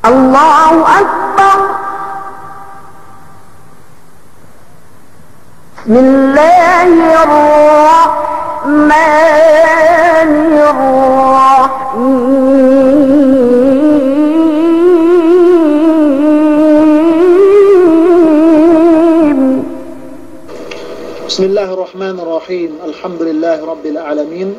الله أكبر. بسم الله الرحمن الرحيم. بسم الله الرحمن الرحيم. الحمد لله رب العالمين،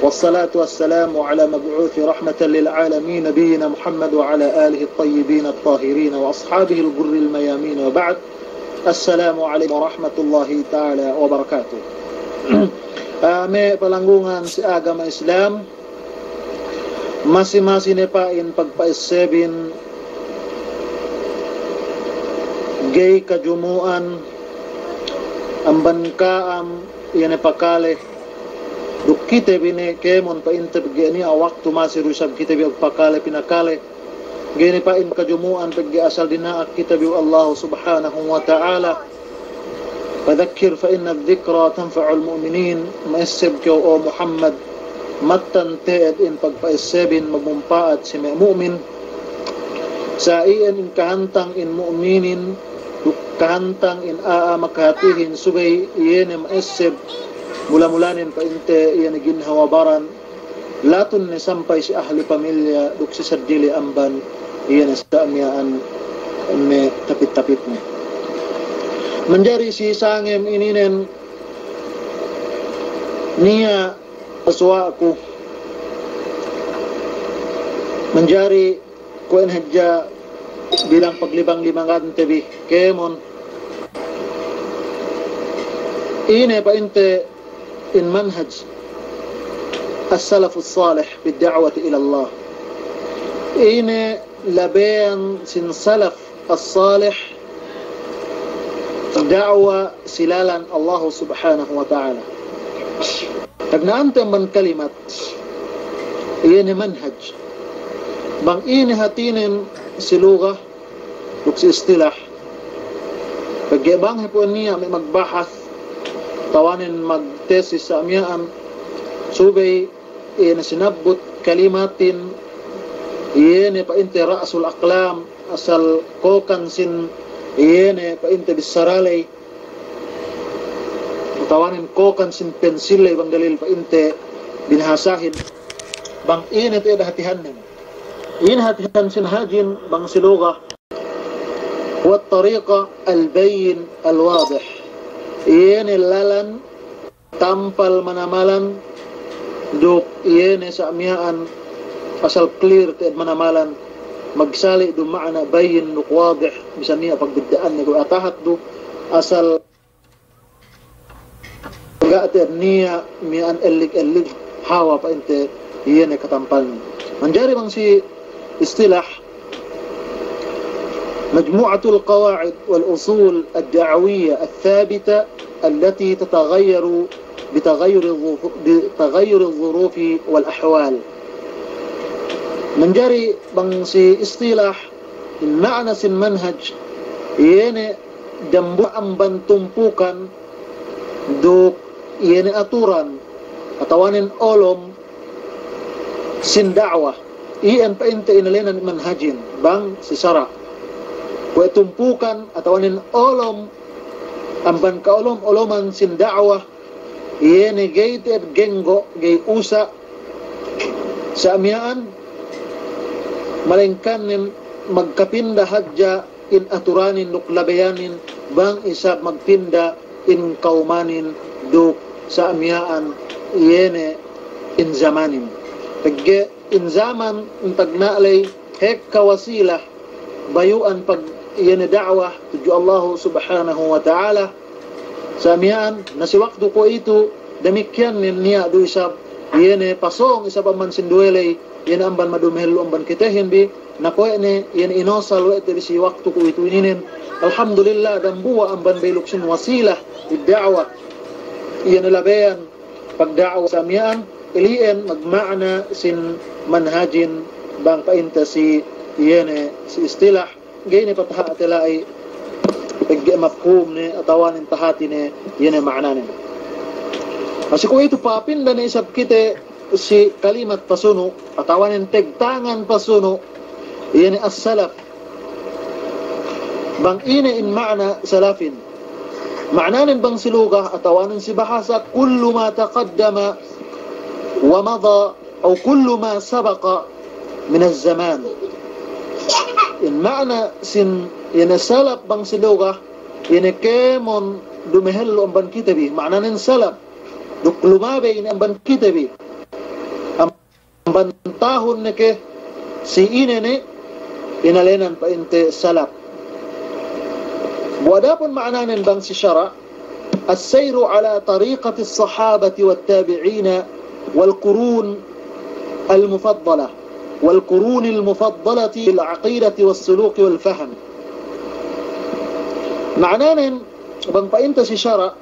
والصلاة والسلام على مبعوث رحمة للعالمين نبينا محمد وعلى آله الطيبين الطاهرين وأصحابه الغر الميامين، وبعد. السلام عليكم ورحمة الله تعالى وبركاته. May palanggungan si agama Islam, masing-masing pain pagpaisebin gay kajumuan ang bankaam yan pakale duk kita bine kemon pa inte gani awak tu masih rusab kita bi pakale pinakale gani pa in kajumuan pagi asal dina kita bi Allah subhanahu wa ta'ala. Fadhakkir fa inna adh-dhikra tanfa'u al-mu'minin. Maisib ko o Muhammad mattanteed in pagpaisebin magmumpaat si mu'min sa iyan in kahantang in mu'minin kahantang in makahatihin subay iyan maisib mula-mulanin pa inte iyan ginhawabaran latun ni sampay si ahli pamilya duk si sadili amban iyan sa amyaan me tapit-tapit ni menjari si sangem ininen niya aswa aku menjari kuen hajja bilang paglibang-libangan tebi kemon ini pa inte in manhaj السلف الصالح بالدعوة إلى الله. إن لبين سن سلف الصالح دعوة سلالا الله سبحانه وتعالى. لكن أنت من كلمة إن منهج بان إن هاتين سلوغة لكس استلاح فجيبان هبونية مقباحث tawanin magtesis sa amyaan subay sinabot kalimatin iyene pa inte ra'sul aqlam asal kokan sin iyene pa inte bisaralay tawanin kokan sin pensilay bang dalil pa inte binhasahin bang ine te hatihan nin in hatihan sin hajin bang siluga wa tariqa al-bayin al-wadih iyan lalan tampal manamalan duk iyan sa amyaan asal clear te manamalan magsali do maana bayin nuk wadih bisan niya pagbidaan ni atahat do asal gate niya mian elig hawa pa inte iyan katampal manjari bang si istilah مجموعة القواعد والأصول الدعوية الثابتة التي تتغير بتغير الظروف والأحوال. من جري بنسي اصطلاح المعنى سن منهج يعني دمبو أمبان تمبوكا دوك يعني أطوران أتوانين أولم سن دعوة إن فإنت إن لنا منهجين بان سسرع tumpukan atau anin olom amban ka oloman sin da'wah yene gated gengo gay usa sa amyaan malengkanin magkapinda hadja in aturanin nuklabayanin bang isa magpinda in kaumanin duk sa amyaan yene in zamanin pagge in zaman tagnalay hek kawasilah bayuan pag iyan da'wah tuju Allah subhanahu wa ta'ala samian na si waktu ko ito damikyan niya do isab iyan pasong isab man sinduelay iyan amban madumhelo amban kitahin bi na ko ne iyan inosal wa ito si waktu ko ito ininin alhamdulillah dambuwa amban bayluksin wasilah id-da'wah iyan labayan pag da'wah samian ilian magmaana sin manhajin bang painta si iyan si istilah gayni patahat ay mafhum ni atawan tahati ni yan maana ni kasi ko ito papinda ni isab kite si kalimat pasuno atawan tegtangan pasuno yani as-salaf bang ini in ma'na salafin ma'nanin bang siluga atawanin si bahasa kullu ma taqaddama wa madha o kullu ma sabaqa min az-zaman in ma'na sin yani salaf bang siluga yani kemon dumehello ang ban kitabi ma'nanin salaf duklumabe in ang ban kitabi ang bantahon na ke si inene inalenan pa inte salaf ودابن معناه بان شرع السير على طريقة الصحابة والتابعين والقرون المفضلة للعقيدة والسلوك والفهم معناه بان فإنت شرع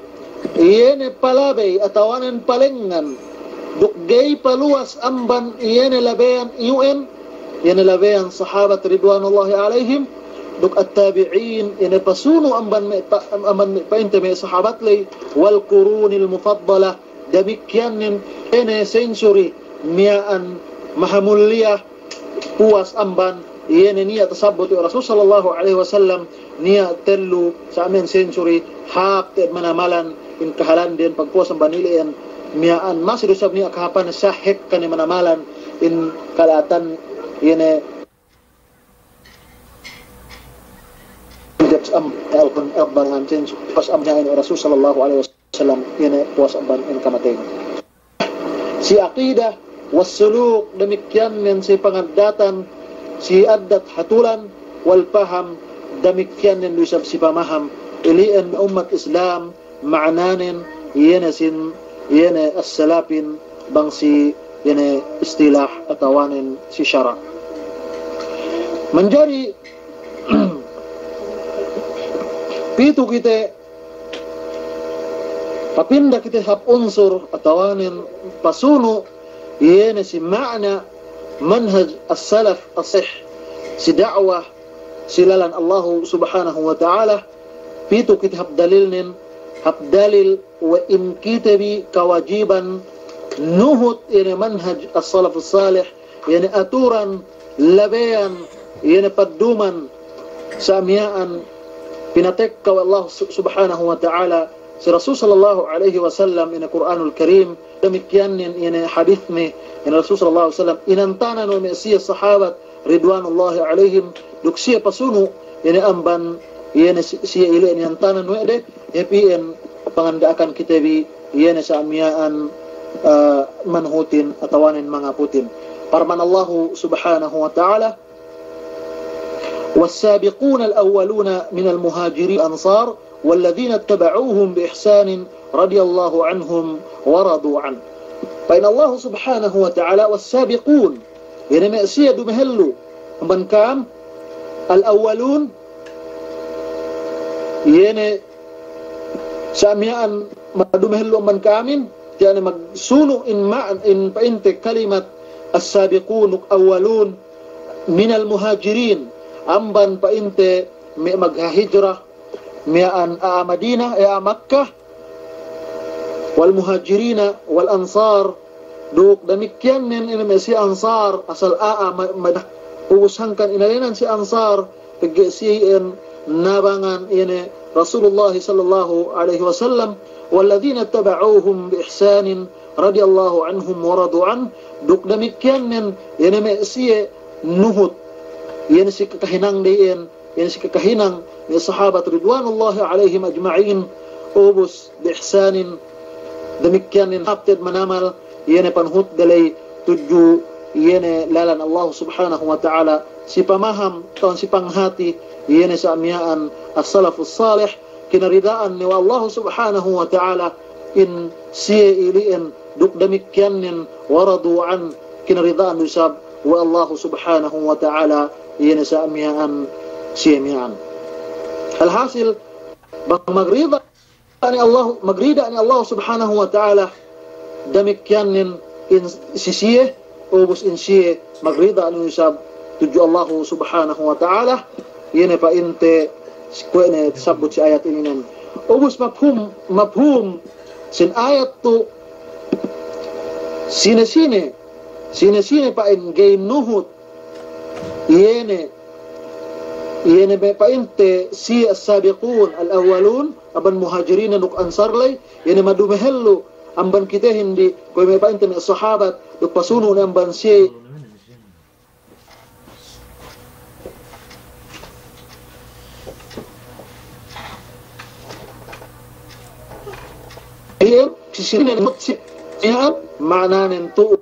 ين بلابي أتوان بلنغن دقجي بلوس أمبان ين لبيان يوئن ين لبيان صحابة رضوان الله عليهم duk at-tabi'in ina pasuno amban painte may sahabat lay wal qurunil mufaddala damikyanin ene century miaan mahamuliyah puas amban yene niya tasabut Rasul sallallahu alaihi wasallam niya tellu sa amen century hap te manamalan in kahalan din pagpuas amban nilian miaan masido sab niya kahapan sa hek kani manamalan in kalatan yene alpun abang ancen pas amnya ini Rasul sallallahu alaihi wasallam ini puas abang in kamatay si aqidah was suluk demikian yang si pengadatan si adat hatulan wal paham demikian yang disab si pamaham ilian umat Islam ma'nanin yana sin yana as-salafin bang si yana istilah atawanin si syara menjadi Pitu kita papinda kita hap unsur atawanin pasuno yene si ma'na manhaj as-salaf as-sih si da'wah silalan Allah subhanahu wa ta'ala pitu kita hap dalilnin hap dalil wa in kitabi kawajiban nuhut yene manhaj as-salaf as-salih yene aturan labayan yene padduman samiyaan pinatek ka Allah subhanahu wa ta'ala si Rasul sallallahu alaihi wasallam ina Quranul Karim demikian ina hadith ni ina Rasul sallallahu alaihi wasallam inantanan wa siya sahabat ridwanullahi alaihim duk siya pasuno ina amban ina siya ili inantanan wa de epien pangandaakan kitabi ina sa amyaan manhutin atawanin mga putin parman Allah subhanahu wa ta'ala والسابقون الأولون من المهاجرين الأنصار والذين اتبعوهم بإحسان رضي الله عنهم ورضوا عنه فإن الله سبحانه وتعالى والسابقون يعني مأسية دمهلو من كام الأولون يعني ساميان ما دمهلو من كامين يعني مقسونوا إن فإنت كلمة السابقون الأولون من المهاجرين amban pa inte may maghahijrah mian a Madinah a Makkah wal muhajirina wal ansar duk demikian nen ini si ansar asal usangkan inalinan si ansar pagsiin nabangan ini Rasulullah sallallahu alaihi wasallam walladhina tabauhum bi ihsanin radhiyallahu anhum wa radu an duk demikian nen ini si nuhut yan si kakahinang diin yan si kakahinang ni sahabat ridwanullahi alaihim ajma'in ubus bi ihsanin demikian in hapted manamal yan panhut dalay tuju yan lalan Allah subhanahu wa ta'ala si pamaham taon si panghati yan sa amyaan as-salafus salih kinaridaan ni Allah subhanahu wa ta'ala in siya iliin duk demikian nin waradu an kinaridaan usab wa Allah subhanahu wa ta'ala yan sa amyaan siyamian. Alhasil magrida ni Allah subhanahu wa ta'ala demikian in sisiye ubus in siye magrida ni usab tuju Allah subhanahu wa ta'ala yan pa inte kuene sabut si ayat ini ubus mafhum sin ayat tu sine pa in gay nuhut yene may painte si as-sabiqun al-awwalun aban muhajirin nuk ansar lay yene madumehello amban kita hindi ko may painte ni sahabat duk pasuno ni amban si sisinin mutsip ya makna nento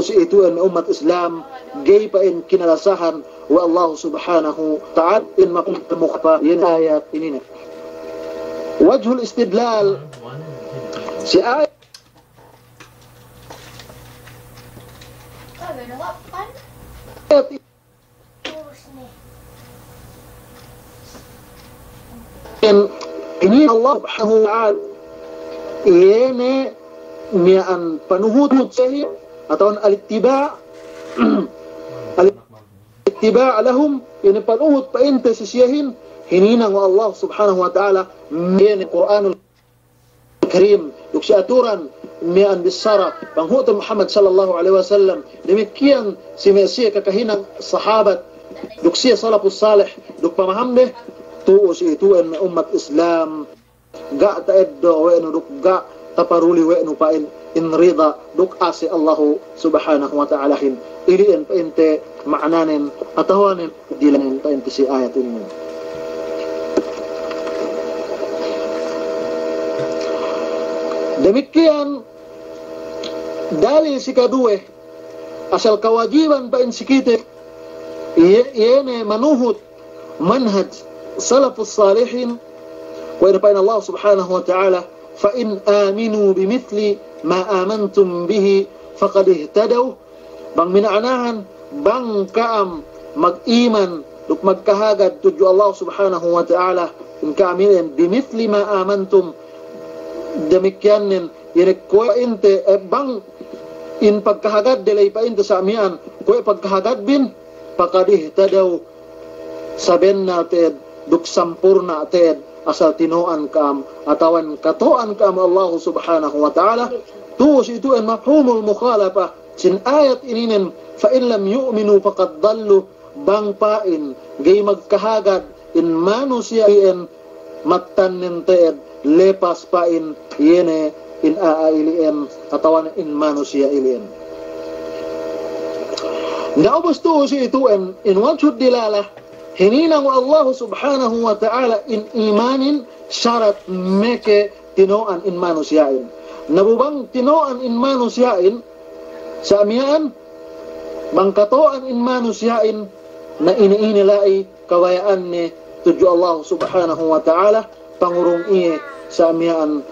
itu an umat Islam gay pa in kinalasahan wa Allah subhanahu ta'ala in maqamukha yan ayat ini na wajhul istidlal si ayat ini Allah subhanahu wa ta'ala yene mian panuhut sahih atau al-ittiba' al-ittiba' lahum yene panuhut pa ente sisiyahin hininang Allah subhanahu wa ta'ala yene Qur'anul Karim duk si aturan mian bisara panghut Muhammad sallallahu alaihi wasallam demikian si Mesih kakahinang sahabat duk si salafus salih duk pamaham deh tuus itu en umat Islam ga taeddo wa duk ga taparuli wa pain in rida duk asi Allah subhanahu wa ta'ala hin iliin pa ente maknanin atawanin dilanin pa ente si ayat ini demikian dalil si kedua asal kewajiban pa in si kita yene manuhut manhaj salafus salihin wa pain Allah subhanahu wa ta'ala فإن آمنوا بمثل ما آمنتم به فقد اهتدوا bang minanahan bang kaam mag-iman duk magkahagad tuju Allah subhanahu wa ta'ala in kaaminin bimithli ma amantum demikianin yene ko inte bang in pagkahagad delay pa inte sa amian ko pagkahagad bin faqad ihtadaw sabenna ted duk sampurna ted asal tinoan kam atawan katoan kam Allah subhanahu wa ta'ala tus itu en mafhumul mukhalafah sin ayat ininin fa in lam yu'minu faqad dallu bang pain gay magkahagad in manusia en matan ninteed lepas pain yene in aailien atawan in manusia ilien naubos tus itu en in wajhud dilalah hininang Allah subhanahu wa ta'ala in imanin syarat meke tinoan in manusiain nabubang tinoan in manusiain sa amian bang katoan in manusiain na iniinilai kawayaan ni tuju Allah subhanahu wa ta'ala pangurong iye sa amian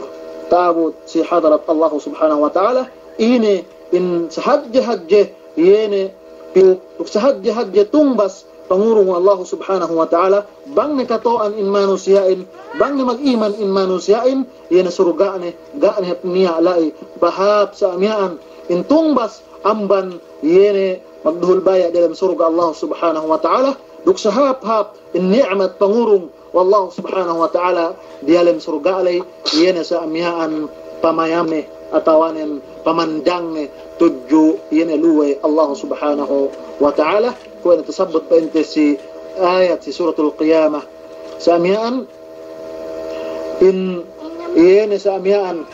tabut si hadarat Allah subhanahu wa ta'ala ini in sahadje yene pi sahadje tumbas pangurong Allah subhanahu wa ta'ala bang nakatoan in manusiain bang mag-iman in manusiain yana surugane gaane niya lai bahap sa amian in tungbas amban yene magduhulbaya dalam surga Allah subhanahu wa ta'ala duk sahap-hap in ni'mat pangurong wallahu subhanahu wa ta'ala dialam surga alay yene sa amian pamayame atawanen pamandangne tuju yene luwe Allah subhanahu wa ta'ala ko na tasabot pa ente si ayat si suratul qiyamah sa amian in yene sa amian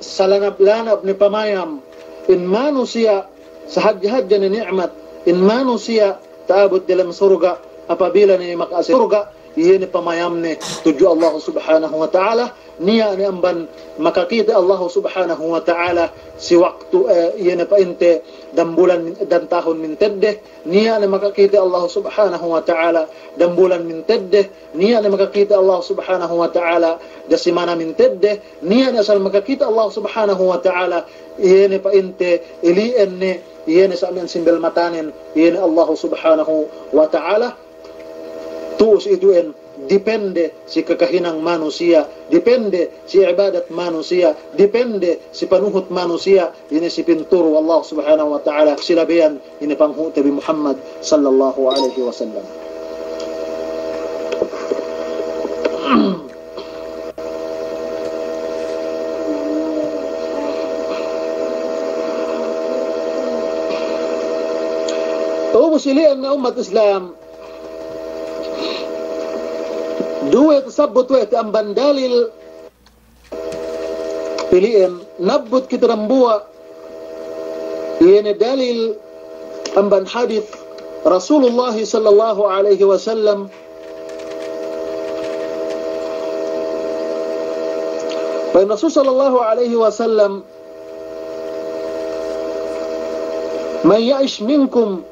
salanap-lanap ni pamayam in manusia sa hadya ni ni'mat in manusia taabot dalam surga apabila ni makasi surga yene pamayam ni tuju Allah subhanahu wa ta'ala niya ni amban makakita Allah subhanahu wa ta'ala si waktu yene pa ente dan bulan dan tahun min tedde niya ni makakita Allah subhanahu wa ta'ala dan bulan min tedde niya ni makakita Allah subhanahu wa ta'ala da simana min tedde niya ni asal makakita Allah subhanahu wa ta'ala yene pa ente ilien ni yene sa amin simbel matanin yene Allah subhanahu wa ta'ala tuus itu en depende si kakahinang manusia, depende si ibadat manusia, depende si panuhut manusia, ini si pinturo Allah subhanahu wa ta'ala silabihan ini panghu Nabi Muhammad sallallahu alaihi wasallam. silian na umat Islam duwe tasabot we ang bandalil piliin nabot kita rambuwa yene dalil amban hadith Rasulullah sallallahu alaihi wasallam fa Rasul sallallahu alaihi wasallam man ya'ish minkum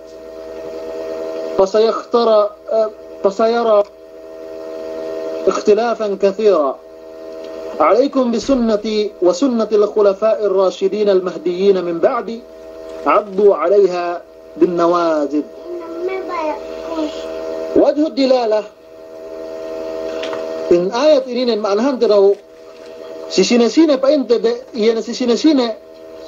فسيرى اختلافا كثيرا عليكم بسنتي وسنة الخلفاء الراشدين المهديين من بعدي عضوا عليها بالنواجذ. وجه الدلالة إن آية إنين معناها ترى سيسينسين فإنت ين سيسينسين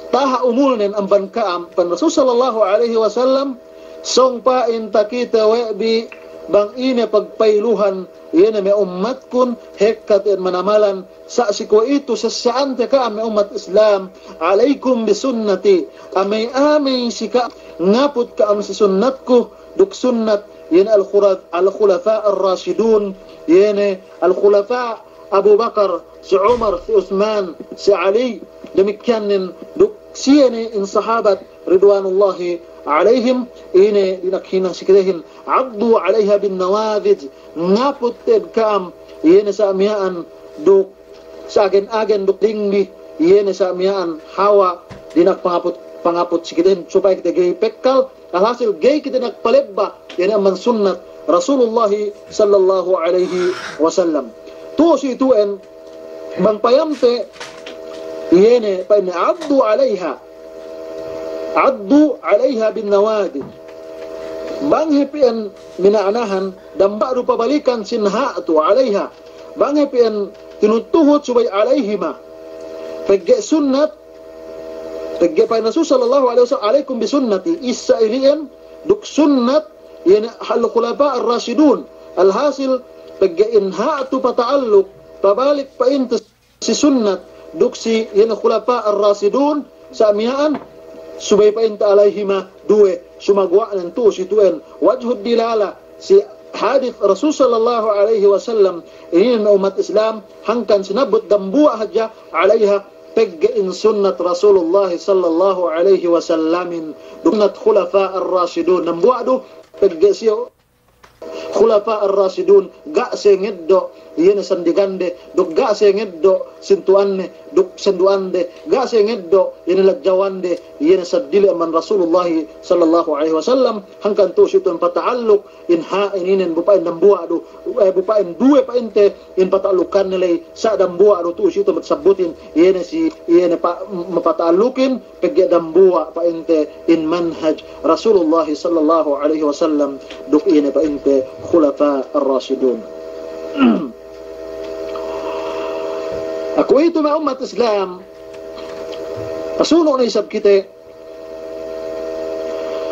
طه أمولن أم بنكام فالرسول صلى الله عليه وسلم song pa intakita webi bang ine pagpailuhan yene may ummat kun hekkat en manamalan sa siko ito sa saan te ka may ummat Islam alaikum bisunnati amay sika ngapot ka am si sunnat ko duk sunnat yene al-khulafa ar-rashidun yene al-khulafa Abu Bakar si Umar si Uthman si Ali demikianin duk siyene in sahabat ridwanullahi عليهم إني لنكهنا سكرهن عضوا عليها بالنواذج ngapot kam yene sa amiyaan duk sagen-agen duk dingli yene sa amiyaan hawa dinak pangapot sikiden supaya kita gay pekkal alhasil gay kita nakpalebba yene man sunnat Rasulullah sallallahu alaihi wasallam to si tuen bang payamte yene pa ni addu alaiha bin nawadid bang hepian minaanahan damba rupa balikan sinha'atu alaiha bang hepian tinutuhot subay alaihima pagge sunnat pagge pa Rasul sallallahu alaihi wasallam alaikum bi sunnati isa ilian duk sunnat yani hal khulafa ar-rashidun alhasil pagge inha'atu pata'alluq pabalik pa inta si sunnat duk si yani khulafa ar-rashidun sa amiyaan subay pa inta alaihima duwe sumagwa ng to si tuen wajhud dilala si hadith Rasul sallallahu alaihi wasallam inin na umat Islam hangkan sinabot dambuwa hadya alaiha paggain sunnat Rasulullah sallallahu alaihi wasallamin sunnat khulafa ar-rashidun nambuwa do pagga siyo khulafa ar-rashidun ga sengeddo yene sandigande duk ga sengeddo sintuanne duk senduande ga sengeddo yene lagjawande yene saddili man Rasulullah sallallahu alaihi wasallam hangkan to situn pataaluk inha ininen bupain dambuwa do bupain duwe pa inte in pataalukan nilay sa dambuwa do to situn matsabutin yene si yene pa mapataalukin pagge dambuwa pa inte in manhaj Rasulullah sallallahu alaihi wasallam duk yene pa inte khulafa ar-rashidun. Ako ito mga umat Islam pasuno na isab kita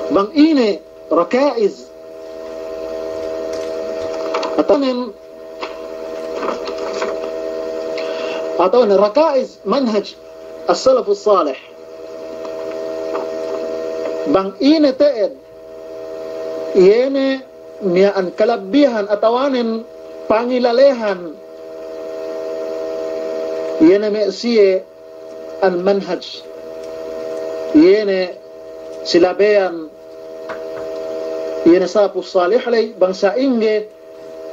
bang ine rakaiz atanin rakaiz manhaj as-salaf as-salih bang ine teed yene miyaan kalabihan atawanin pangilalehan yene me siye al manhaj yene silabean yene sapu salih lay bangsa inge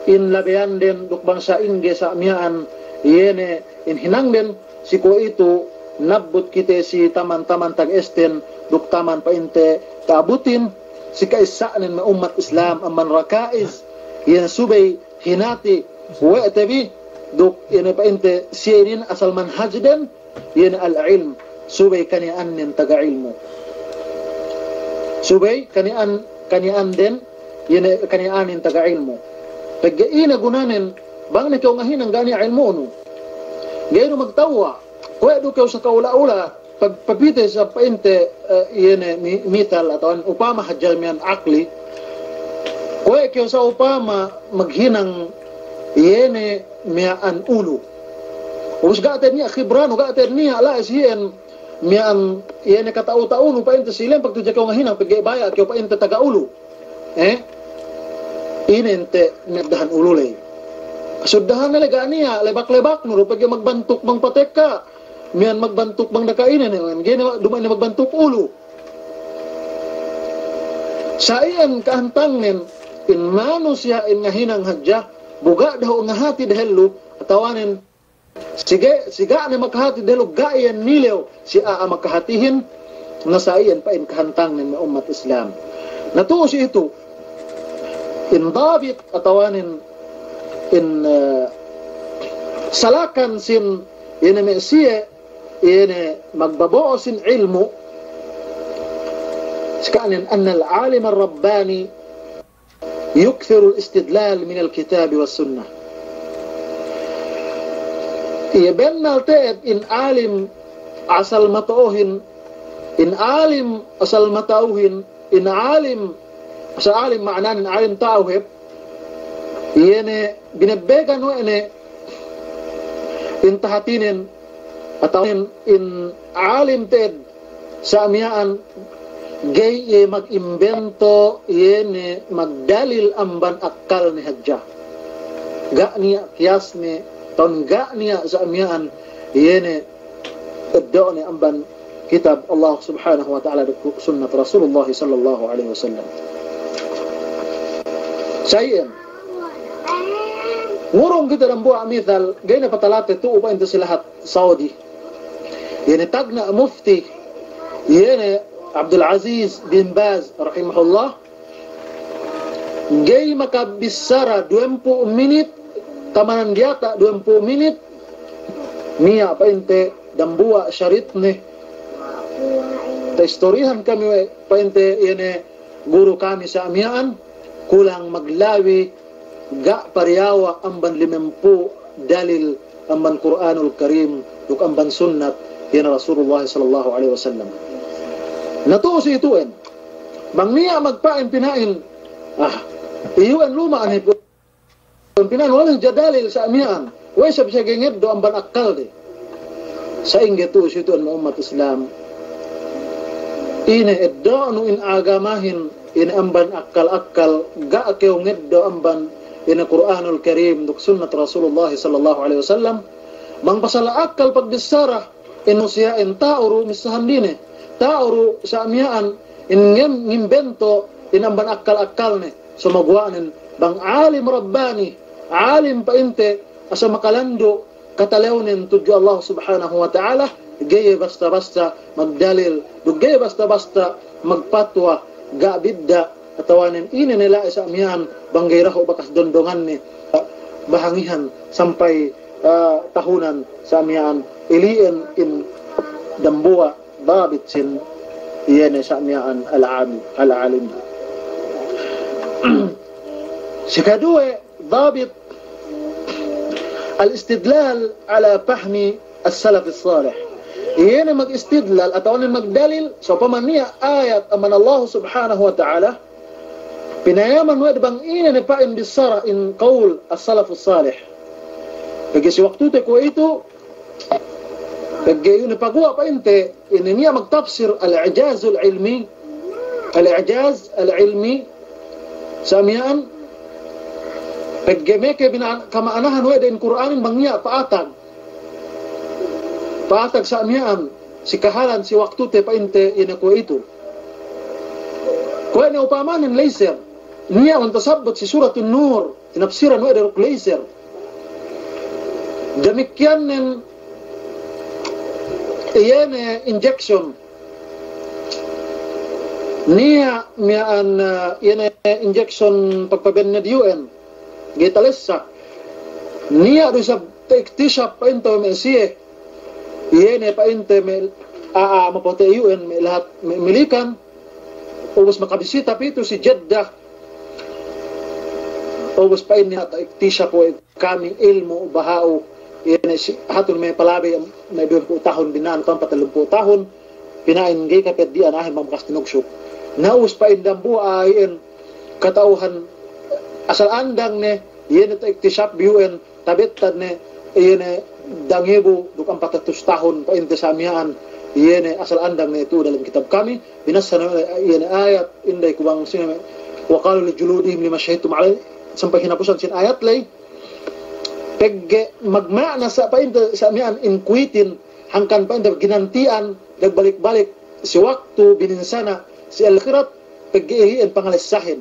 in labean den duk bangsa inge sa amiyaan yene in hinang den siko ito nabut kite si taman-taman tag-esten duk taman painte kaabutin si kaisaanin ma umat Islam aman rakaiz yene subay hinati wa tabi duk yene painte sirin asal manhaj den yene al-ilm subay kanian nin taga-ilmu subay kanian den yene kanianin taga-ilmu paggaina gunanin bang ni kaw ngahinang gani ilmu no gayno magtawa kuya do kaw sa kaula-ula pagpapite sa painte yene mital ato upama hadjal mian akli kuya kaw sa upama maghinang yene mian ulo ubus gaater niya khibrano gaater niya ala siyen mian yene katao-taulo painte silen pagtudya kaw ngahinang paggaibaya kaw painte taga-ulo inente nagdahan ululay. Asudahan na niya, lebak-lebak no, pag magbantok mang pateka, miyan magbantok mang nakainan, gina duman na magbantok ulo. Sa iyan kahantangin, in mano siya in nga hinang hadya, buga daw nga hati dahelo, atawanin, siga na makahati dahelo, gaayan nilew, siya makahatihin, na sa iyan pa in kahantangin na umat Islam. Natuo siya ito, in dabit atawanin, in salakan sin, yun na siya, yun magbabuo sin ilmo, سكان أن العالم الرباني يكثر الاستدلال من الكتاب والسنة. يبين التئب إن عالم أصل متأوهن، إن عالم أصل متأوهن، إن عالم أصل عالم معناه إن عالم تأوهب، يعني بنبيغان وإنه إن تحتين أتوهن إن عالم تئب ساميان gay mag-imbento yene magdalil amban akal ni hadja ga niya kiyas ni ton ga niya sa amyaan yene addo ni amban kitab Allah subhanahu wa ta'ala sunnat Rasulullah sallallahu alaihi wasallam. Sayen ngurong kita ng buwa mithal gay na patalate tu upa into silahat Saudi yene tagna mufti yene Abdul Aziz bin Baz rahimahullah gay makabisara 20 minit tamanan diata 20 minit niya painte dambua syarit ni ta istoryahan kami painte yene guru kami sa amyaan kulang maglawi ga pariyawa amban 50 dalil amban Quranul Karim uk amban sunnat yana Rasulullah sallallahu alaihi wasallam. Natuo si ituin. Bang niya magpain pinain. Iyuan luma ani po. Pinain walang jadalil sa amiyaan. Way sab siya gingid do ang banakal di. Sa inggit to si ituin umat Islam. Ine eddo no in agamahin in amban akal-akal ga akew ngeddo amban in Quranul Karim duk sunnat Rasulullah sallallahu alaihi wasallam. Bang pasala akal pagdisara inusiya in tauru misahan dine. Tauro sa amyaan inimbento inamban akal-akal ni sumagwanin bang alim rabbani alim painte asa makalando katalewnin tudyo Allah subhanahu wa ta'ala gaya basta-basta magdalil gaya basta-basta magpatwa ga bidda atawanin ini nila sa amyaan bang gayraho bakas dondongan ni bahangihan sampai tahunan sa amyaan iliin in dambua ضابط سن يعني ساميان العالم سكادوه ضابط الاستدلال على فهم السلف الصالح يعني مج استدلال أتوان المجدلل سوف منيا آيات أمن الله سبحانه وتعالى بنياما واد بان إين نفاين بالصرا إن قول السلف الصالح بجيس وقتو تكويتو بجيون بقوا بأنت إن نيا مكتفسر الإعجاز العلمي ساميان بجمعك بنا كما أنا هنوي دين القرآن بنيا فاتك ساميان سكهالان سي وقتو تبأنت إن كويتو كوين أوبامان ليسر نيا وانتصبت في سورة النور تنفسيرا نوي دين ليسر demikian Iyane injection niya mian iyane injection pagpabened UN gitalesa niya rusab tektisap pa into mesiye iyane pa inte mapote UN may lahat milikan ubos makabisita pito si Jeddah ubos pa niya tektisap po kaming ilmo bahao yan si hatun may palabi may 20 tahon binaan kan 30 tahon pinain gay kapet di anahin mamkas tinugsok naus pa indang buayin katauhan asal andang ne yan ito iktisap biuen tabitad ne yan dangibo dukang 400 tahon pa inte sa amiyaan yan asal andang ne ito dalam kitab kami binasa na yan ayat inday kubang wa qalu li juludihim lima shahidtum alay sampai hinapusan sin ayat lay pegge magmana sa painta sa mian inquitin hangkan painta ginantian nagbalik-balik si waktu bininsana si al-akhirat pegge iliin pangalisahin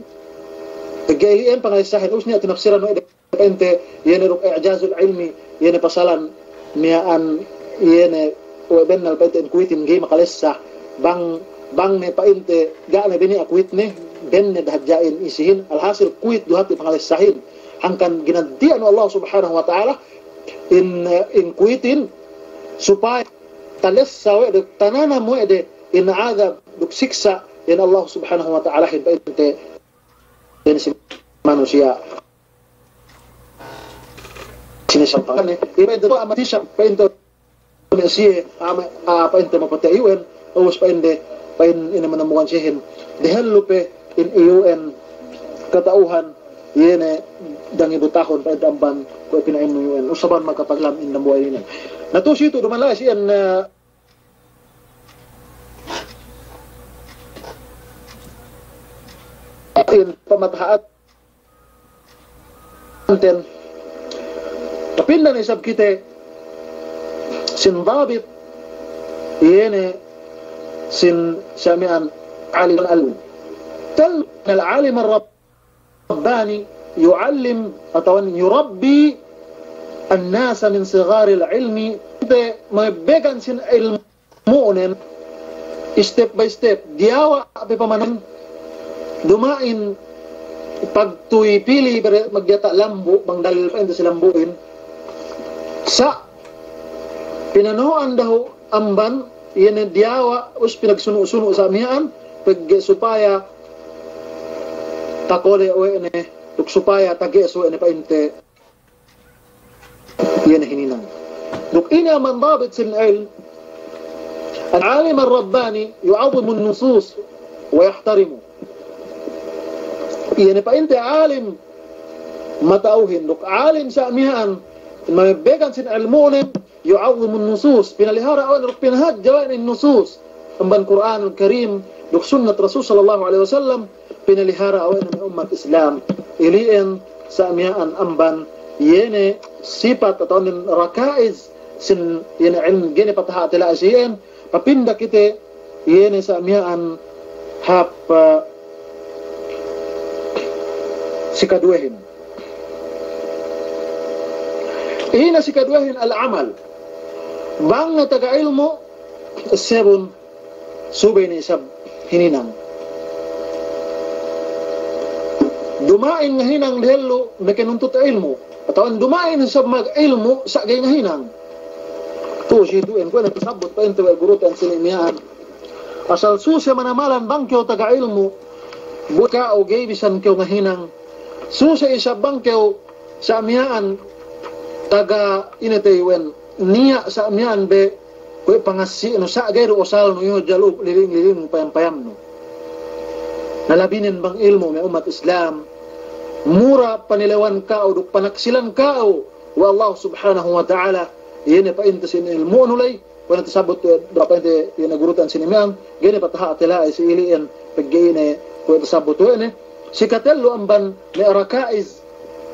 usnya tinafsiran no painte yene ruk i'jazul ilmi yene pasalan mian yene webennal painte inquitin gi makalissa bang ne painte ga na bini akwit ne benne dahjain isihin alhasil kuit duhati pangalisahin hangkan ginantian Allah subhanahu wa ta'ala in kuitin supaya talessa we tanana mo de in adab duk siksa yan Allah subhanahu wa ta'ala hin painte yan si manusia sinisampakan iba ito amatisya painte siya painte mapatayuan awas painte ina manamukan sihin dehalupe in iuan katauhan yene dangi butahon pa damban ko pinaim mo yun usaban magkapaglam in namuay nila natusi ito dumanla siyan in pamatahaat anten kapindan isab kite sindabit yene sin samian alim al tal al-alim الرباني يعلم أو يربي الناس من صغار العلم ما يبقى سن المؤمن step by step diawa pamanan dumain pagtuy pili magyata lambo bang dalil pa ito silambuin sa pinanuan daw amban yan diawa us pinagsuno-suno sa amiyaan pag supaya takole o ene supaya tagi so ene painte yan hininang duk ina man dabit sin ilm العالم الرباني يعظم النصوص ويحترمه يعني فأنت عالم matauhin dok alim sa amihan mabegan sin almunim يعظم النصوص pinalihara awan dok pinahad jawan النصوص amban Quran al-Karim dok sunnat Rasul sallallahu alaihi wasallam pinalihara awan ng umat Islam iliin sa amihan amban yene sifat atau rakaiz sin yene ilm gene pataha tila asiyen papinda kite yene sa amihan hap sikaduhin ina sikaduhin al-amal bang na taga ilmo sebon subay ni isab hininang dumain nga hinang dahelo na kinuntut ilmo ataw dumain sa mag ilmo sa gay nga hinang to si duin ko na pasabot pa ento gurutan sinimihan asal susya manamalan bangkyo taga ilmo buka o gay bisan kyo nga hinang susya isa bangkyo sa amiyaan taga inataywen niya sa amiyaan be ko pangasi no sa gayro osal no yo jalup liling payam-payam no nalabinin bang ilmo may umat Islam mura panilawan ka o panaksilan ka o wa Allah subhanahu wa ta'ala yene pa intasin ilmo nulay wala tasabot dapat ite yanagurutan sinimang gene pataha tila si ilian paggaine ko tasabot ene sikatello amban ni rakaiz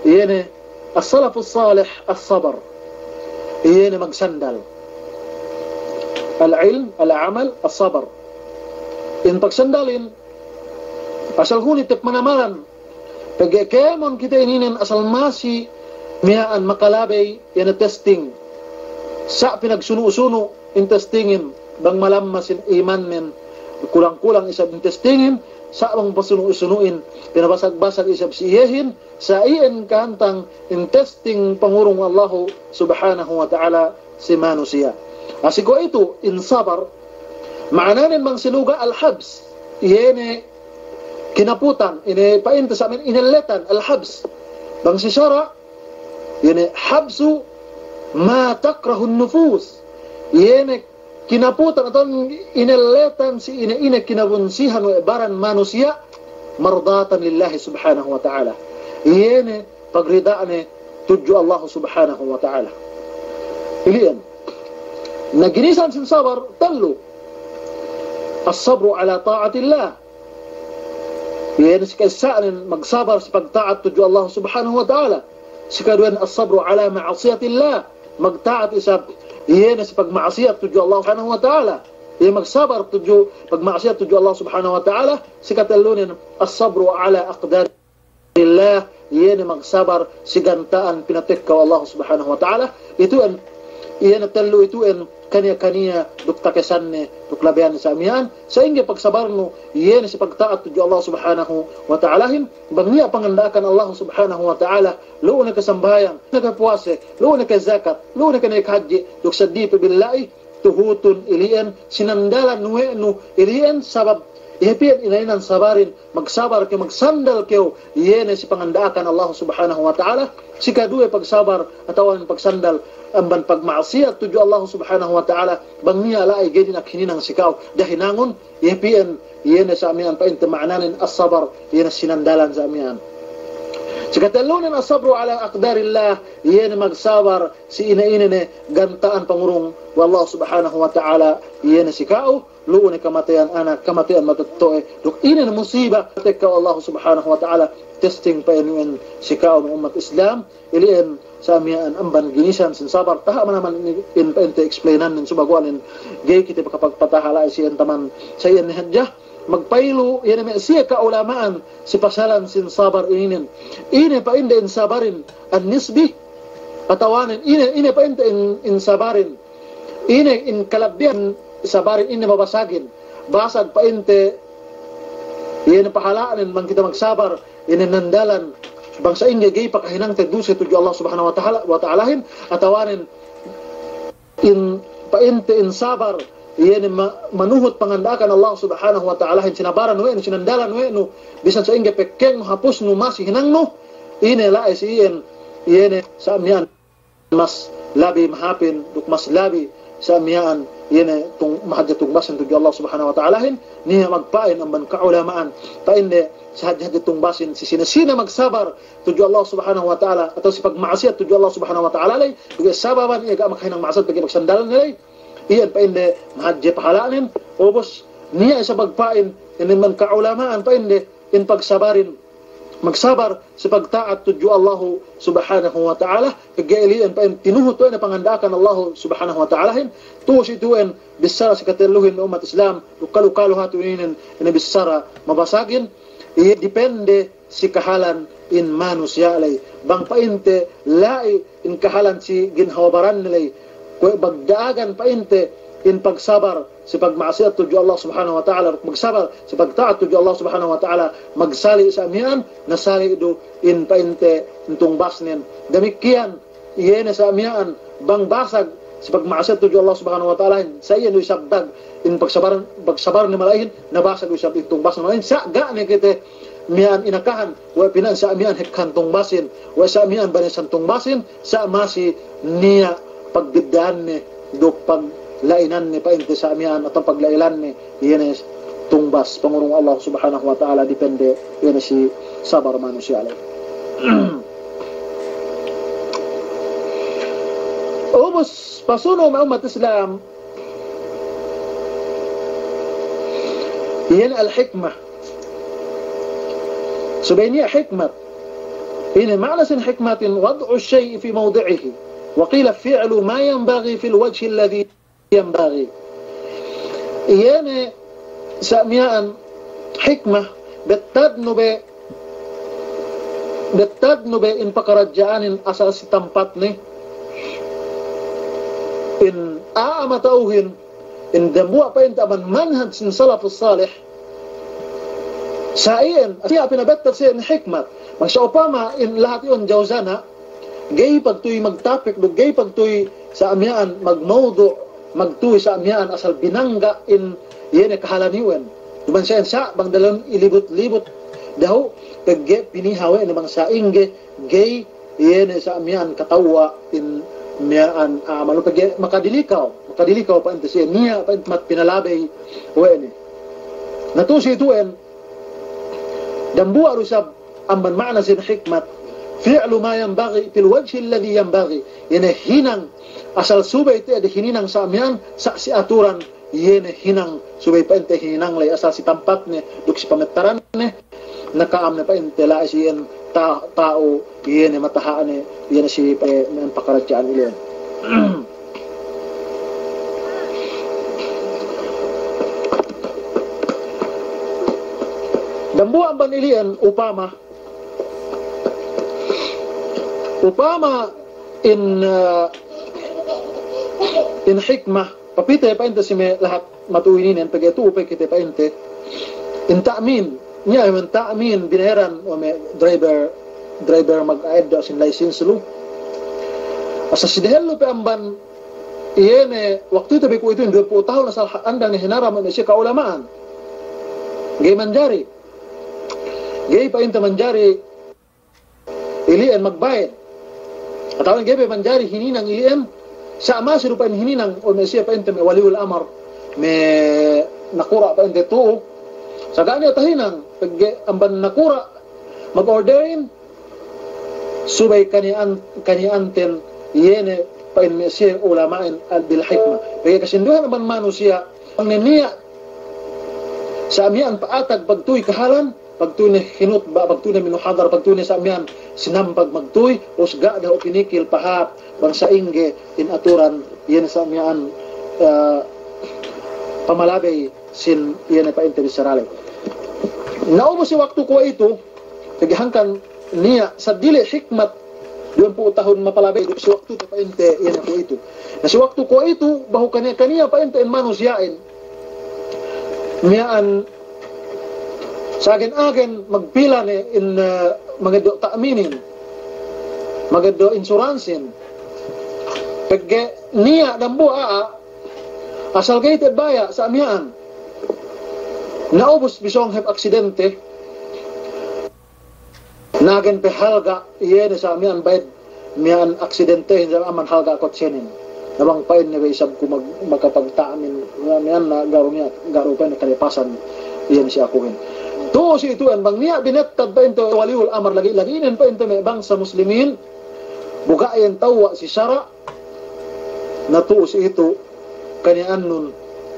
yene as-salaf as-salih as-sabr yene magsandal al-ilm al-amal as-sabr in pagsandalin asal hunit manamalan pagkemon kita ininin asal masi miyaan makalabay yan testing sa pinagsuno-suno in testingin bang malammasin iman men kulang-kulang isab in testingin sa bang pasuno-sunuin pinabasag-basag isab siyehin sa iyan kahantang in testing pangurong Allah subhanahu wa ta'ala si manusia asiko ito in sabar maananin bang sinuga al-habs yene kinaputan ini painta sa amin inaletan al-habs bang si syara yene habsu ma takrahu an-nufus yene kinaputan atau inaletan si ina kinabunsihan wa ibaran manusia mardatan lillahi subhanahu wa ta'ala yene pagridaane tuju Allah subhanahu wa ta'ala ilian naginisan sin sabar tallo as-sabru ala ta'atillah Yan si kaisaan magsabar sa pagtaat tuju Allah subhanahu wa ta'ala. Si kaduan as-sabru ala ma'asiyatillah. Magtaat isab yan si pagmaasiyat tuju Allah subhanahu wa ta'ala. Yan magsabar tuju pagmaasiyat tuju Allah subhanahu wa ta'ala. Si katalunin as-sabru ala aqdarillah. Yan magsabar si gantaan pinatik ka Allah subhanahu wa ta'ala. Ito ang yan talo ito ang kanya-kanya duktakesan ni duklabayan sa amihan sa inyo pagsabar no yan si pagtaat tuju Allah subhanahu wa ta'ala bangya pangandakan Allah subhanahu wa ta'ala loo na kasambahayan nakapuwase loo na kazakat loo na kanayakhaji duksadi billahi tuhutun ilian sinandalan nueno ilian sabab ihipian inainan sabarin magsabar kayo magsandal kayo yan si pangandakan Allah subhanahu wa ta'ala si kaduwe pagsabar atawan pagsandal amban pagmaasiyat tuju Allah subhanahu wa ta'ala bangniya laay gaydin akhininang sikaw dahinangon ihipian yan sa amihan pa inta maananin as-sabar yan sinandalan sa amihan sa katalunan as-sabru ala aqdarillah yan magsabar si ina-ina gantaan pangurong wallah subhanahu wa ta'ala yan sikaw luon ni kamatayan anak kamatayan matuttoe duk ina musiba tekka Allah subhanahu wa ta'ala testing pa inuin sikaw ng umat Islam iliin sa amihan amban ginisan sin sabar taha man naman in pa inte explainan nin subaguan gay kita kapagpatahala siyan taman sa iyan hadya magpaylo yan may siya kaulamaan si pasalan sin sabar inin pa inde in sabarin an nisbi patawanin ine pa inde in sabarin ine in kalabyan sabarin ine mabasagin basag pa inde yan pahalaan man kita magsabar ine nandalan bangsa inge gay pakahinang tagduse tuju Allah subhanahu wa ta'alahin atawanin in painte in sabar yan manuhot pangandakan Allah subhanahu wa ta'alahin sinabaran no sinandalan no bisan sa inge pekeng hapus no mas hinang no ine lae si yan sa amyan mas labi mahapin duk mas labi sa amyan yan tung mahadya tungbasan tuju Allah subhanahu wa ta'alahin niya magpain ang kaulamaan painde sa hadya tungbasin si sinasina magsabar tuju Allah subhanahu wa ta'ala atau si pagmaasiyat tuju Allah subhanahu wa ta'ala lay bigay sababan iya makahinang maasad bigay magsandalan nilay iyan pa inde mahadya pahalaanin ubos niya sa pagpain man kaulamaan pa inde in pagsabarin magsabar sa pagtaat tuju Allah subhanahu wa ta'ala paggailian pa tinuhot to na pangandakan Allah subhanahu wa ta'ala tuos ituin bisara sa katiluhin ng umat Islam ukal-ukalo hatuinin na bisara mabasagin depende si kahalan in manusya alay bang painte lai in kahalan si ginhawabaran nilay bagdaagan painte in pagsabar si pagmaasiyat tuju Allah subhanahu wa ta'ala magsabar si pagtaat tuju Allah subhanahu wa ta'ala magsali sa amihan nasali do in painte intong basnen damikian iyena sa amihan bang basag si pagmaasiyat tuju Allah subhanahu wa ta'ala sa iyan do sabdag in pagsabar ni malahin nabasag usab itong basin malahin sa ga ni kite mian inakahan wa pinan sa mian hekantong basin wa sa mian banisan tong basin sa masi niya pagbidaan ni do paglainan ni painte sa mian atong paglailan ni yan tungbas pangurong Allah subhanahu wa ta'ala depende yan si sabar manusia alay ubos pasuno ng umat Islam yan al-hikmah سبينية حكمة إن معنى حكمة وضع الشيء في موضعه وقيل فعل ما ينبغي في الوجه الذي ينبغي يعني سأمياء حكمة بالتدنب إن فقرجان أساس تنبطني إن أعمتوهن إن دموع فإن تأمن منهج من سلف الصالح Sa'in, siya pinabetter siya ng hikmat. Magsya upama, in lahat yun, jawzana, gay pagtuy magtapik, gay pagtuy sa amyaan, magmaudo, magtuy sa amyaan, asal binangga, in yan kahalaniwan. Duman siya, bang dalawang ilibot-libot, daw, pagge, pinihawa, in bang saing, gay, yan sa amyaan, katawa, in miyaan, malo pagge, makadilikaw pa, ito siya, niya, pa, pinalabay, wen. Natusi ituin, دنبوع رسب أما المعنى زين حكمة فعل ما ينبغي في الوجه الذي ينبغي يعني هنان أصل سوبي تأدي هنان ساميان سأسي أتوران يعني هنان سوبي پنته هنان لي أساسي تمپاتني دوكسي پمترانني nakaam na pa intela siyan tao yene matahaan yan si nan pakaratyaan ilen. Dambu ang banilian upama in hikmah papite pa inte si me lahat matuinin pag ito upay kita pa inte in ta'min niya yung ta'min binayaran o may driver mag-aid daw sin license lo asa sidehelo pa amban iyan waktu tabi ko ito yung 20 tahun na sa andang ni hinaram na siya kaulamaan gay manjari gay pa inte manjari ilian magbayad at awang gay pa manjari hininang ilian sa ama sirupan hininang o may siya pa inte may waliul amar may nakura pa inte to sa ganyan tahinang pag amban nakura mag-orderin subay kanianten yene pa in may siya ulamain al bil hikma kaya kasinduhan naman mano siya ang niniya sa amyan paatag pagtuy kahalan pagtuy ni hinut ba pagtuy ni minuhadar pagtuy ni sa amyan sinampag magtuy usga daw pinikil pahap bangsa ingge in aturan yan sa amyan pamalabay sin yan pa interesarale naumo si waktu ko ito nagihangkan niya sa dili hikmat 20 tahun mapalabay si waktu pa inte yan ko ito na si waktu ko ito bahu kaniya pa inte in manusyain miyaan sa agen magpila ni in mga do ta'minin mga do insuransin pag niya dambu asal gated baya sa amyaan naubos bisong hep aksidente nagen pehalga iyan sa amyaan bayad miyan aksidente sa aman halga kotsenin nabang pain na isab ko magkapagtaamin miyan na garo pa na kalipasan iyan siya akuhin to si ito ang bang niya binettad pa ito waliul amar lagi-laginin pa ito may bang sa muslimin bugayan tawa si Sara na to si ito kaniyaan nun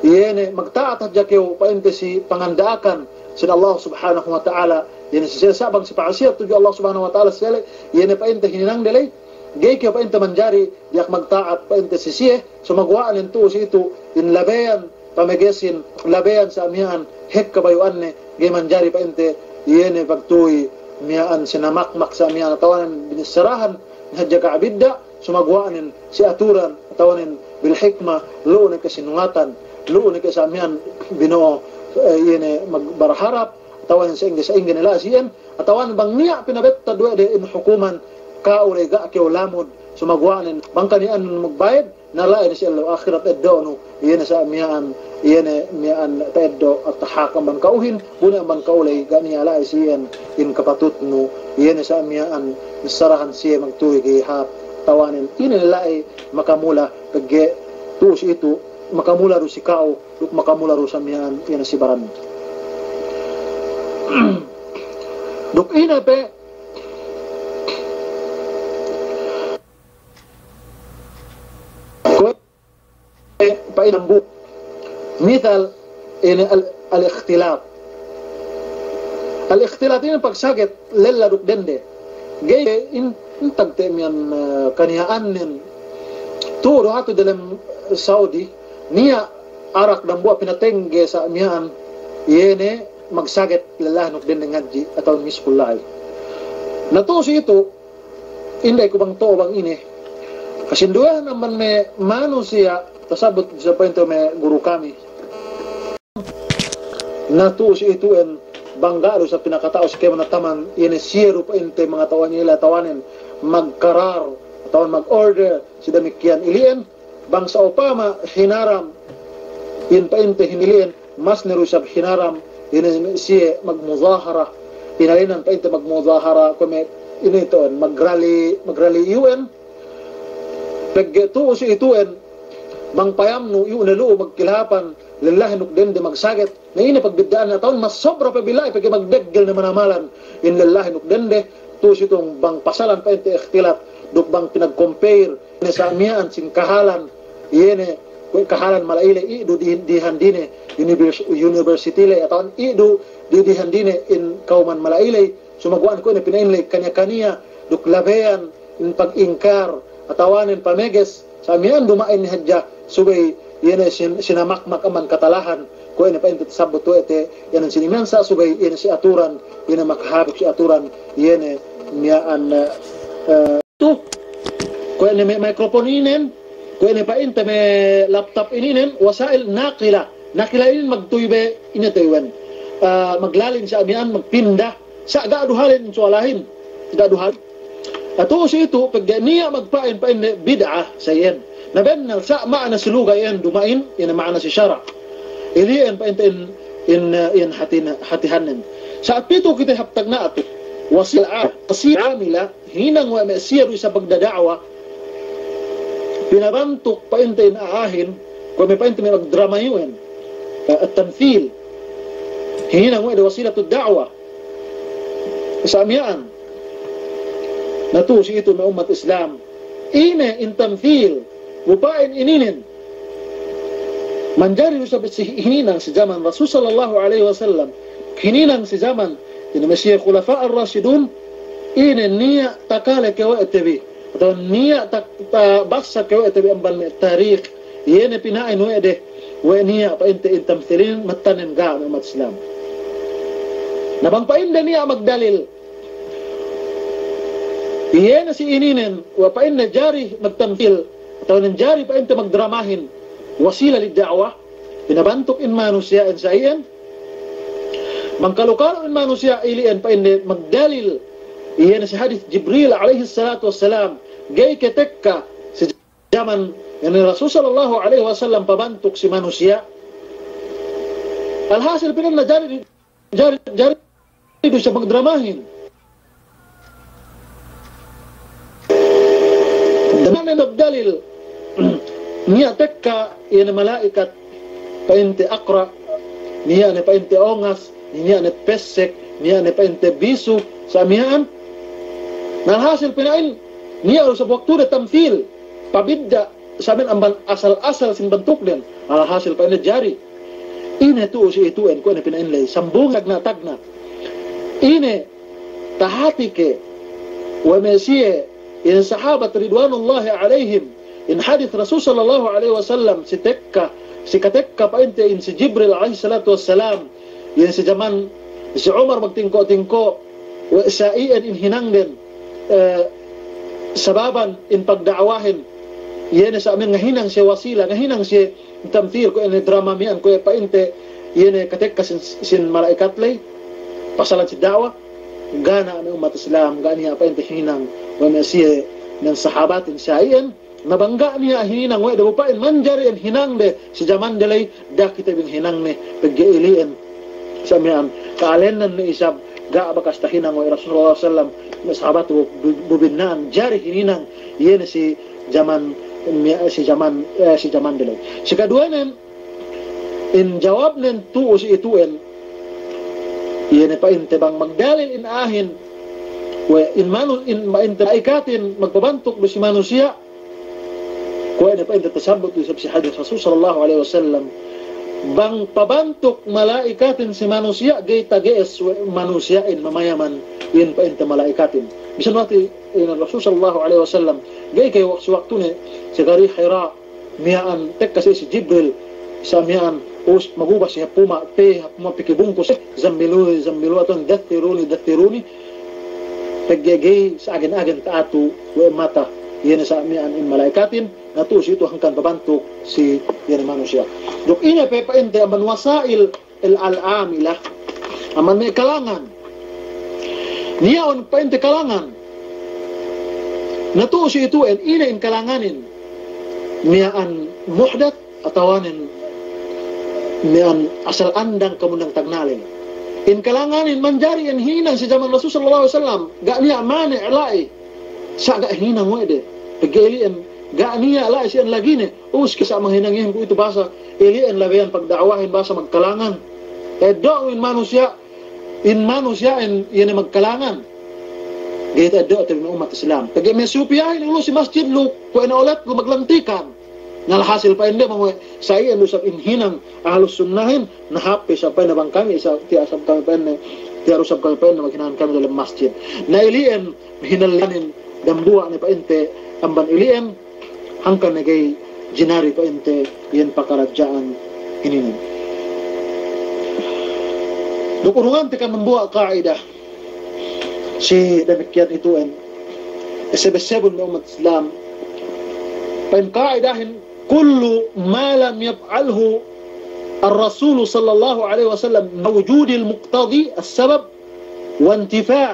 iyan magtaat hadya kayo pa ito si pangandaakan sin Allah subhanahu wa ta'ala iyan si sinasabang si paasiyat tuyo Allah subhanahu wa ta'ala sila iyan pa ito hininang delay gay kayo pa ito manjari yak magtaat pa ito si siya so magwaan ito si ito in labayan pamagesin labayan sa amyan hek kabayuan ni gay manjari pa ente yene pagtuy miyaan sinamakmak sa amyan tawanan binisarahan hadya kaabidda sumagwaanin si aturan tawanin bil hikma luon ka sinungatan luon ka sa amyan binoo yene magbarharap tawanin sa ingge nila siyan atawan bang niya pinabetta duwa de in hukuman kaulay ga kay lamod sumagwaanin bang kanian magbayad nalain siya lo akhirat eddo no yene sa amyan yene mian teddo at tahakam man kauhin buna man kaulay ganiya la siyan in kapatut no yene sa amyan sarahan siya magtuig hap tawanin inilay makamula pagge tus itu makamula ro si kao uk makamula ro sa mian yene si baran duk ina pe pa inambu مثال الاختلاط ini pagsakit lella duk dende gay in tagte mian kaniyaan nin turo hatu dalam Saudi niya arak dambu pinatengge sa mian yene magsakit lella nuk dende ngaji atau miskulay nato si ito inday ko bang to bang ini kasinduhan naman may manusia tasabot sa pento may guru kami natu si ito en banggalo sa pinakatao si kaya manataman yan siyero pa inte mga tawan nila tawanin magkarar tawan mag-order si damikyan ilian bang sa upama hinaram yun pa inte hinilian mas nirusab hinaram yun siya magmuzahara hinalinan pa inte magmuzahara kung ito magrally yun paggeto si ito en bang payam no yun nalo magkilapan lillahi nuk din di magsagit na ini pagbidaan na taon mas sobra pa bilay pag magdeggel na manamalan in lillahi nuk din de to sitong bang pasalan pa ito ikhtilat duk bang pinag-compare ni sa amiyaan sing kahalan yene kahalan malaile idu dihandine university le atawan idu dihandine in kauman malailay sumagwan ko ni pinainlay kanya-kanya duklabean in pag-ingkar atawanin pameges sa amihan dumain ni hadya subay yan sinamakmak aman katalahan ko ina pa inta sabot to ete yan ang sinimansa subay yan si aturan yan ang makahabik si aturan yan niya an to ko ina may microphone inin ko ina pa inta may laptop ininin wasail nakila inin magtuybe inataywan maglalin sa amihan magpinda sa gaaduhalin sualahin gaaduhal ato si ito pag niya magpain bid'ah sa yan nabenal sa maana silugay yan dumain yan maana si syara ilian pa in hatihanin sa apito kita haptag na ato wasila nila hinang wa mesiru sa pagdadaawa pinabantok pa in aahin kung may pa in magdrama yun at tamthil hinang wa wasila to da'wa sa amyaan nato si ito na umat Islam ine in tamthil upain ininin manjari sa hininang si zaman Rasul sallallahu alaihi wasallam hininang si zaman ini masih khulafa ar-rasyidun ini niya takale kewa etibi atau niya basa kewa etibi ambal me tarikh yene pinain wede we niya pa inte intamthilin matanen ga umat Islam nabang painda niya magdalil yene si ininin wa painda jari magtamthil atau nanjari pa inte magdramahin wasila lid'awa pinabantok in manusia in saiyan mangkalukalo in manusia ilian pa inni magdalil iyan si hadith Jibril alaihi salatu wassalam gay ketekka si zaman yang Rasul sallallahu alaihi wasallam pabantok si manusia alhasil pinan na jari do siya magdramahin damanin magdalil niya tekka yan malaikat painte akra niya ne painte ongas niya ne pesek niya ne painte bisu sa amihan nalhasil pinain niya sa waktu de tamthil pabidda samin amban asal-asal sin bentuk din alhasil paine jari ine tu si ituen ko ne pinain lay sambung tagna ine tahati ke wa mesiye in sahabat ridwanullahi alaihim in hadith Rasul sallallahu alaihi wasallam si katekka pa inte in si Jibril alaihi salatu wassalam yan si zaman si Umar magtingko-tingko wa saian in hinangden sababan in pagdaawahin yan sa amin ngahinang si wasila ngahinang si tamthil ko in drama mian ko pa inte yan katekka sin malaikat lay pasalan si dawa gana ang umat Islam gani pa inte hinang wa masiye ng sahabatin saian nabangga niya hinang wa daw pa manjari en hinang de si zaman delay da kita bing hinang ne paggeilian sa mian kaalenan ni isab ga bakas ta hinang wa Rasulullah sallam na sahabat bubinnan jari hinang yen si zaman delay si kaduanen in jawab nen tuo si ituen yen pa inte bang magdalil in ahin wa in manu in maikatin magpabantok do si manusia kuha na pa yung tasabot sa hadith Rasul sallallahu alaihi wasallam bang pabantok malaikatin si manusia gay tagees manusiain mamayaman yun pa yung malaikatin bisan wati Rasul sallallahu alaihi wasallam gay kay waktu ni si Gari Hira miyaan tek kasi si Jibril sa miyaan us magubas siya puma pikibungkos zammilu aton dathiruni paggagay sa agen taatu wa mata yan sa amian in malaikatin nato si ito hangkan pabantok si yan manusia dok inya pepainte aman wasail al-amila aman may kalangan niyaon painte kalangan nato si ito en ina in kalanganin niyaan muhdath atawanin niyan asal andang kamunang tagnalin in kalanganin manjari en hinang si zaman Rasul sallallahu alaihi wasallam ga niya mani alai sa ga hinang mo ide pagilian ga niya alai siyan lagi ne us kasama hinangin ko ito basa ilian labayan pagdaawahin basa magkalangan do in manusia in yan magkalangan gayta do tabi umat Islam pag may supiyahin ulo si masjid lo ko ina ulat lo maglantikan nalhasil pa hindi mga sa iyan lo sa inhinang ahalos sunnahin nahapi sa pa na bang kami sa tiasab kami pa Tiaro sab kami pain na maghinahan kami dalam masjid. Na ilien hinalanin dambuwa ni painte amban ilien hangkan nagay jinari painte yen pakaradyaan ininin. Dukurungan tika membuat kaidah si demikian ituan sebesebun na umat Islam pain kaidahin kullu ma lam yaf'alhu الرسول صلى الله عليه وسلم موجود المقتضي السبب وانتفاء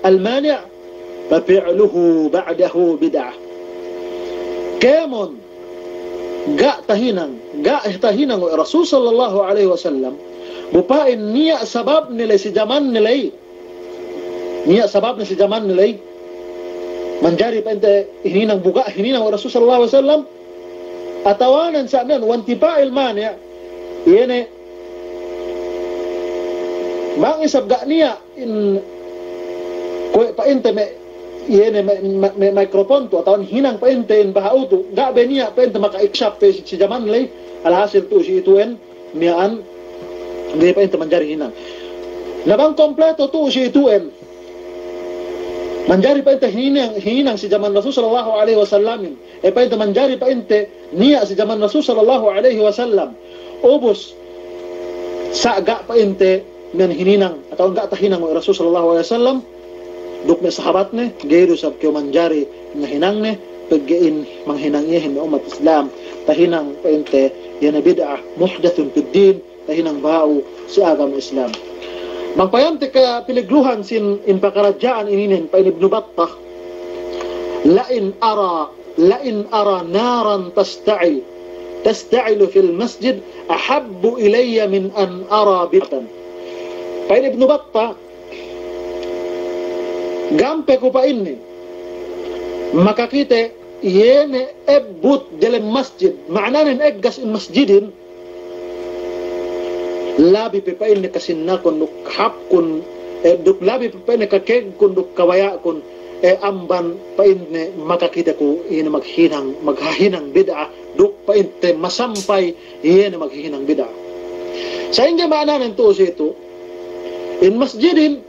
المانع ففعله بعده بدعة كامون جاء تهينang الرسول صلى الله عليه وسلم bupain niya sabab nilay si zaman nilay niya sabab ni si zaman nilay manjari pa ente hininang buka hininang Rasul sallallahu alaihi wasallam atawanan sa amin wantipa'il mani' yene bang isab ga niya in ko pa ente me yene me microphone to atawan hinang pa ente in bahauto ga be niya pa ente maka-ikshap si zaman nilay alhasil to si ituen miyaan hindi pa ente manjari hinang nabang kompleto to si ituen manjari pa ente hinang si zaman Rasul sallallahu alaihi wasallam pa ente manjari pa ente niya si zaman Rasul sallallahu alaihi wasallam ubos sa ga pa ente men hininang atau ga tahinang wa Rasul sallallahu alaihi wasallam duk me sahabat ne gayro sab kyo manjari nga hinang ne paggain manghinang ihin ng umat Islam tahinang pa ente yan bid'ah muhdathun fid din tahinang bao sa agama Islam. Magpayam ka piligluhan sin in pakaradyaan ininin pa Ibn Battah lain ara naran tasta'il fil masjid ahabbu ilayya min an ara bid'atan. Pa Ibn Battah gampe ko pa inni makakite yene ebbut dalam masjid ma'nanin eggas in masjidin labi pa inni kasinakon nuk hapkun duk labi pa inni kakeg kun duk kawaya kun amban pa inni makakita ko yene maghahinang bid'ah duk pa inte masampay yene maghahinang bid'ah sa inga ma'nanin to ito in masjidin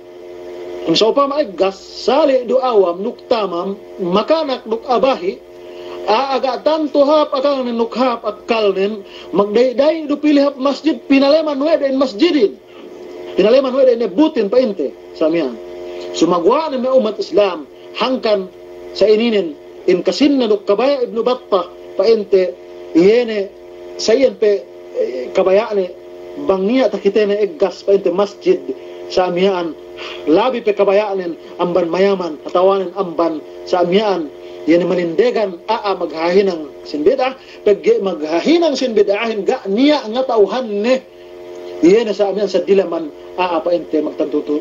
kung sa upama eggas sali do awam nuk tamam makanak nuk abahi aaga tanto hap akang nukhap akkalnin magdayday do pilihap masjid pinaleman wede in masjidin pinaleman wede ne butin pa inte samian sumagwa ni umat Islam hangkan sa ininin in kasinna duk kabaya Ibn Battah pa inte yene sayen pe kabaya ni bangniya takitene eggas pa inte masjid sa amiyaan labi pe kabayaanin amban mayaman atawanin amban sa amiyaan yan manindegan maghahinang sinbida pag maghahinang sinbidahin ga niya nga tauhan ne yan sa amiyaan sa dilaman pa ente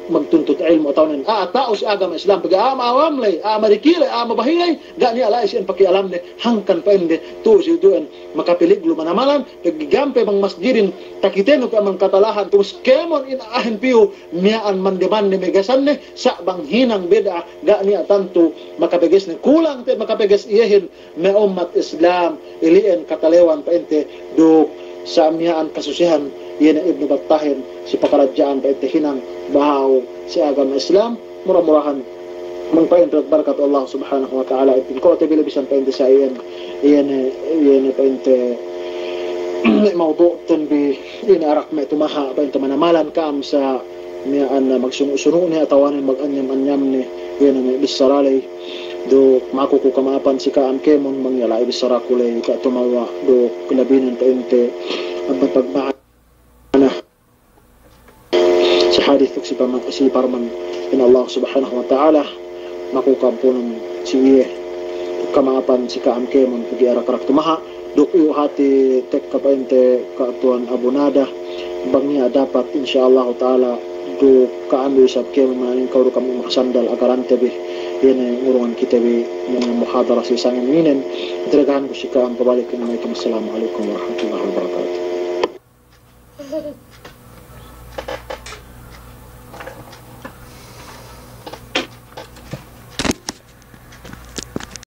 magtuntut ilmu atawanin tao si agama Islam pag maawamlay marikilay mabahilay ga niya alay siyan pakialam ne hangkan pa ente to si duan makapiliglo manamalan paggampe mang masjidin takiten pa mang katalahan tus kemon inaahin piyo miyaan mandeman ni megasan ne sa bang hinang beda ga niya tanto makapeges ne kulang te makapeges iyahin me umat Islam ilien katalewan pa ente do sa miyaan kasusihan yan Ibn Battahin si pakaradyaan pa ente hinang bahaw si agama Islam murah-murahan mangpaintot barakat Allah subhanahu wa ta'ala itin ko te bilabisan pa ente sa iyan pa ente mawdu tanbi inarak me tumaha pa ente manamalan kam sa miyaan na magsuno ni atawanin maganyam-anyam ni yan na bisaralay do makuku kamaapan si kaam kemon mangyalay bisarakulay ka tumawa do kalabinan pa ente ang pagbahan sa hadith si Parman in Allah subhanahu wa ta'ala makukampunan si iye kamaapan si kaam kemon pag-iarak-rak tumaha duk iyo hati tek kapainte kaatuan abunada bangnya dapat insyaallah ta'ala do kaambil sa kemon maning kau do kami makasandal agaran tebe yan ay urungan kita be mga muhadara sa isang minin itragahan ko si kaam pabalik na may assalamualaikum warahmatullahi wabarakatuh